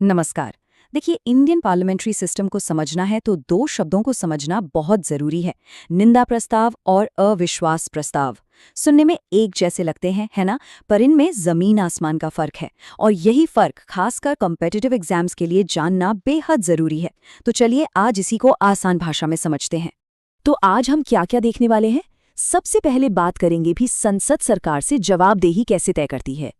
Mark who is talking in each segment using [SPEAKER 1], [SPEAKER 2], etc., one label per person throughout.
[SPEAKER 1] नमस्कार। देखिए, Indian parliamentary system को समझना है तो दो शब्दों को समझना बहुत जरूरी है। निंदा प्रस्ताव और अविश्वास प्रस्ताव सुनने में एक जैसे लगते हैं, है ना? पर इनमें जमीन आसमान का फर्क है। और यही फर्क खासकर कॉम्पिटिटिव एग्जाम्स के लिए जानना बेहद जरूरी है। तो चलिए आज इसी को आसान भाषा में समझते हैं। तो आज हम क्या क्या देखने वाले हैं? सबसे पहले बात करेंगे भी संसद सरकार से जवाबदेही कैसे तय करती है।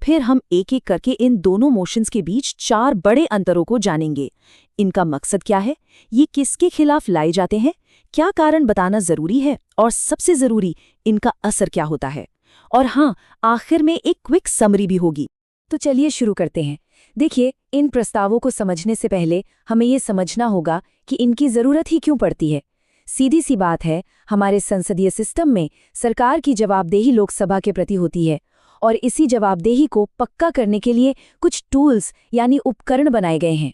[SPEAKER 1] फिर हम एक एक करके इन दोनों मोशंस के बीच 4 बड़े अंतरों को जानेंगे। इनका मकसद क्या है, ये किसके खिलाफ लाए जाते हैं, क्या कारण बताना जरूरी है, और सबसे जरूरी, इनका असर क्या होता है। और हाँ, आखिर में एक क्विक समरी भी होगी। तो चलिए शुरू करते हैं। देखिए, इन प्रस्तावों को समझने से पहले हमें ये समझना होगा कि इनकी जरूरत ही क्यों पड़ती है। सीधी सी बात है, हमारे संसदीय सिस्टम में सरकार की जवाबदेही लोकसभा के प्रति होती है, और इसी जवाबदेही को पक्का करने के लिए कुछ टूल्स यानी उपकरण बनाए गए हैं।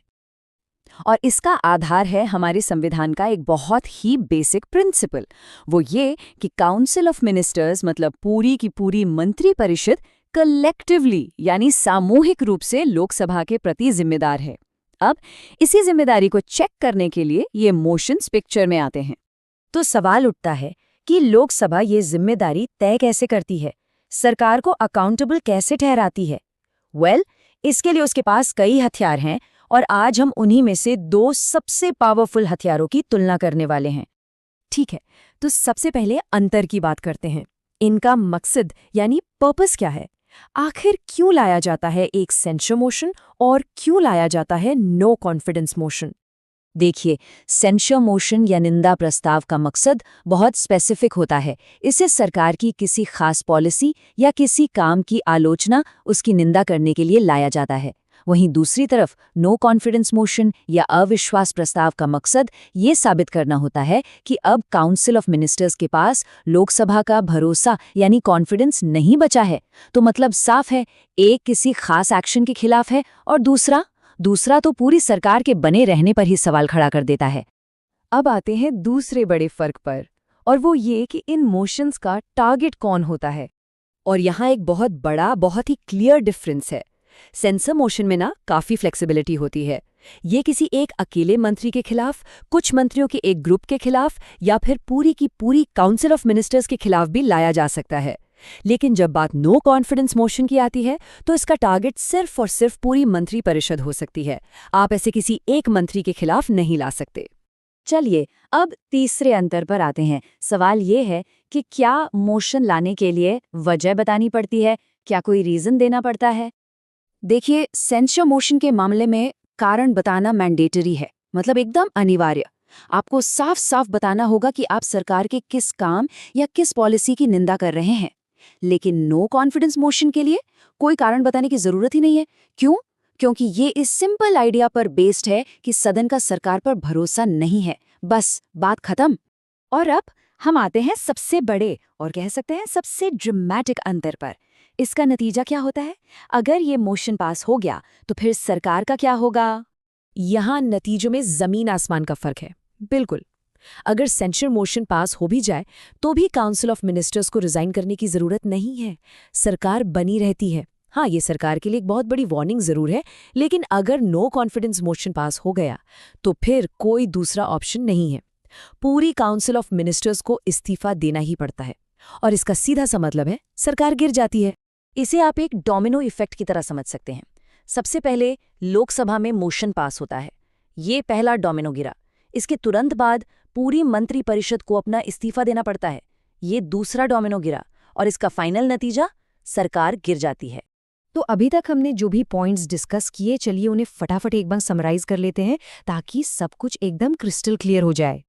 [SPEAKER 1] और इसका आधार है हमारे संविधान का एक बहुत ही बेसिक प्रिंसिपल। वो ये कि काउंसिल ऑफ मिनिस्टर्स मतलब पूरी की पूरी मंत्री परिषद कलेक्टिवली यानी सामूहिक रूप से लोकसभा के प्रति जिम्मेदार है। अब इसी जिम्मेदारी को चेक करने के लिए ये मोशंस पिक्चर में आते हैं। तो सवाल उठता है कि लोकसभा ये जिम्मेदारी तय कैसे करती है, सरकार को अकाउंटेबल कैसे ठहराती है। इसके लिए उसके पास कई हथियार हैं, और आज हम उन्हीं में से 2 सबसे पावरफुल हथियारों की तुलना करने वाले हैं। ठीक है, तो सबसे पहले अंतर की बात करते हैं। इनका मकसद यानी पर्पस क्या है। आखिर क्यों लाया जाता है एक सेंसर मोशन और क्यों लाया जाता है नो कॉन्फिडेंस मोशन। देखिए, सेंसर मोशन या निंदा प्रस्ताव का मकसद बहुत स्पेसिफिक होता है। इसे सरकार की किसी खास पॉलिसी या किसी काम की आलोचना, उसकी निंदा करने के लिए लाया जाता है। वहीं दूसरी तरफ नो कॉन्फिडेंस मोशन या अविश्वास प्रस्ताव का मकसद ये साबित करना होता है कि अब काउंसिल ऑफ मिनिस्टर्स के पास लोकसभा का भरोसा यानी कॉन्फिडेंस नहीं बचा है। तो मतलब साफ है, एक किसी खास एक्शन के खिलाफ है और दूसरा तो पूरी सरकार के बने रहने पर ही सवाल खड़ा कर देता है। अब आते हैं दूसरे बड़े फर्क पर, और वो ये कि इन मोशंस का टारगेट कौन होता है। और यहाँ एक बहुत बड़ा, बहुत ही क्लियर डिफरेंस है। सेंसर मोशन में ना काफी फ्लेक्सिबिलिटी होती है। ये किसी एक अकेले मंत्री के खिलाफ, कुछ मंत्रियों के एक ग्रुप के खिलाफ, या फिर पूरी की पूरी काउंसिल ऑफ मिनिस्टर्स के खिलाफ भी लाया जा सकता है। लेकिन जब बात नो कॉन्फिडेंस मोशन की आती है तो इसका टारगेट सिर्फ और सिर्फ पूरी मंत्री परिषद हो सकती है। आप ऐसे किसी एक मंत्री के खिलाफ नहीं ला सकते। चलिए अब तीसरे अंतर पर आते हैं। सवाल ये है कि क्या मोशन लाने के लिए वजह बतानी पड़ती है, क्या कोई रीजन देना पड़ता है। देखिए, सेंसर मोशन के मामले में कारण बताना मैंडेटरी है, मतलब एकदम अनिवार्य। आपको साफ साफ बताना होगा कि आप सरकार के किस काम या किस पॉलिसी की निंदा कर रहे हैं। लेकिन नो कॉन्फिडेंस मोशन के लिए कोई कारण बताने की जरूरत ही नहीं है। क्यों? क्योंकि ये इस सिंपल आइडिया पर बेस्ड है कि सदन का सरकार पर भरोसा नहीं है। बस बात खत्म। और अब हम आते हैं सबसे बड़े और कह सकते हैं सबसे ड्रामेटिक अंतर पर। इसका नतीजा क्या होता है? अगर ये मोशन पास हो गया तो फिर सरकार का क्या होगा? यहाँ नतीजों में जमीन आसमान का फर्क है। बिल्कुल, अगर सेंसर मोशन पास हो भी जाए तो भी काउंसिल ऑफ मिनिस्टर्स को रिजाइन करने की जरूरत नहीं है, सरकार बनी रहती है। हाँ, ये सरकार के लिए एक बहुत बड़ी वार्निंग जरूर है, लेकिन अगर नो कॉन्फिडेंस मोशन पास हो गया तो फिर कोई दूसरा ऑप्शन नहीं है। पूरी काउंसिल ऑफ मिनिस्टर्स को इस्तीफा देना ही पड़ता है, और इसका सीधा सा मतलब है सरकार गिर जाती है। इसे आप एक डोमिनो इफेक्ट की तरह समझ सकते हैं। सबसे पहले लोकसभा में मोशन पास होता है, ये पहला डोमिनो गिरा। इसके तुरंत बाद पूरी मंत्री परिषद को अपना इस्तीफा देना पड़ता है, ये दूसरा डोमिनो गिरा, और इसका फाइनल नतीजा सरकार गिर जाती है। तो अभी तक हमने जो भी पॉइंट्स डिस्कस किए, चलिए उन्हें फटाफट एक बार समराइज कर लेते हैं ताकि सब कुछ एकदम क्रिस्टल क्लियर हो जाए।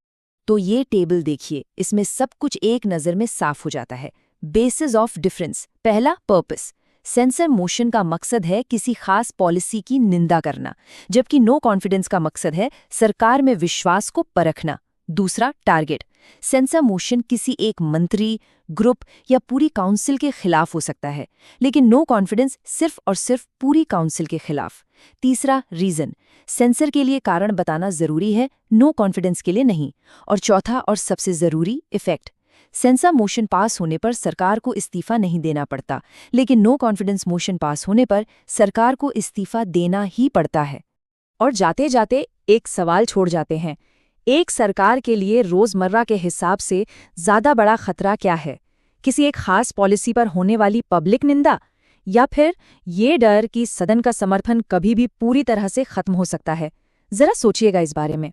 [SPEAKER 1] तो ये टेबल देखिए, इसमें सब कुछ एक नज़र में साफ हो जाता है। Basis of difference. पहला, पर्पस। सेंसर मोशन का मकसद है किसी खास पॉलिसी की निंदा करना, जबकि नो कॉन्फिडेंस का मकसद है सरकार में विश्वास को परखना। दूसरा, टारगेट। सेंसर मोशन किसी एक मंत्री, ग्रुप या पूरी काउंसिल के खिलाफ हो सकता है, लेकिन नो कॉन्फिडेंस सिर्फ और सिर्फ पूरी काउंसिल के खिलाफ। तीसरा, रीजन। सेंसर के लिए कारण बताना जरूरी है, नो कॉन्फिडेंस के लिए नहीं। और चौथा और सबसे जरूरी, इफेक्ट। सेंसर मोशन पास होने पर सरकार को इस्तीफा नहीं देना पड़ता, लेकिन नो कॉन्फिडेंस मोशन पास होने पर सरकार को इस्तीफा देना ही पड़ता है। और जाते जाते एक सवाल छोड़ जाते हैं, एक सरकार के लिए रोजमर्रा के हिसाब से ज्यादा बड़ा खतरा क्या है? किसी एक खास पॉलिसी पर होने वाली पब्लिक निंदा, या फिर ये डर कि सदन का समर्थन कभी भी पूरी तरह से खत्म हो सकता है? जरा सोचिएगा इस बारे में।